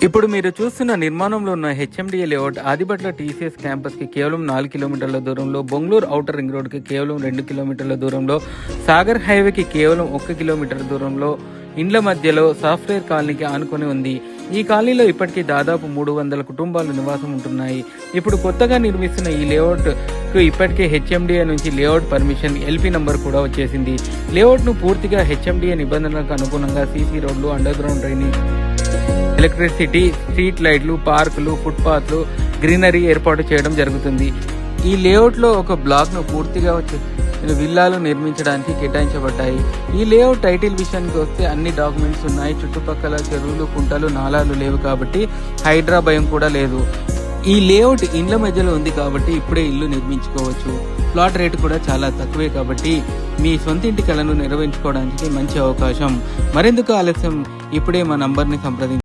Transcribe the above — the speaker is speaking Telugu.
ఇప్పుడు మీరు చూస్తున్న నిర్మాణంలో ఉన్న HMDA layout Adibatla TCS campus కి కేవలం 4 కిలోమీటర్ల దూరంలో, బొంగళూరు ఔటర్ రింగ్ రోడ్ కి కేవలం 2 కిలోమీటర్ల దూరంలో, సాగర్ హైవేకి కేవలం 1 కిలోమీటర్ దూరంలో, ఇండ్ల మధ్యలో సాఫ్ట్వేర్ కాలనీకి ఆనుకొని ఉంది. ఈ కాలనీలో ఇప్పటికీ దాదాపు 300 కుటుంబాలు నివాసం ఉంటున్నాయి. ఇప్పుడు కొత్తగా నిర్మిస్తున్న ఈ లేఅవుట్ కు ఇప్పటికే హెచ్ఎండిఏ నుంచి లేఅవుట్ పర్మిషన్, ఎల్పీ నంబర్ కూడా వచ్చేసింది. లేఅవుట్ ను పూర్తిగా హెచ్ఎండిఏ నిబంధనలకు అనుగుణంగా సీసీ రోడ్లు, under ground drainage, electricity, street లైట్లు, పార్కులు, ఫుట్పాత్లు, గ్రీనరీ ఏర్పాటు చేయడం జరుగుతుంది. ఈ లేఅవుట్ లో ఒక బ్లాక్ ను పూర్తిగా విల్లాలు నిర్మించడానికి కేటాయించబడ్డాయి. ఈ లేఅవుట్ టైటిల్ విషయానికి వస్తే అన్ని డాక్యుమెంట్స్ ఉన్నాయి. చుట్టుపక్కల చెరువులు, కుంటలు, నాలాలు లేవు కాబట్టి హైడ్రా భయం కూడా లేదు. ఈ లేఅవుట్ ఇండ్ల మధ్యలో ఉంది కాబట్టి ఇప్పుడే ఇల్లు నిర్మించుకోవచ్చు. ప్లాట్ రేటు కూడా చాలా తక్కువే కాబట్టి మీ సొంత ఇంటి కలను నెరవేర్చుకోవడానికి మంచి అవకాశం. మరెందుకు ఆలస్యం, ఇప్పుడే మా నంబర్ని సంప్రదించండి.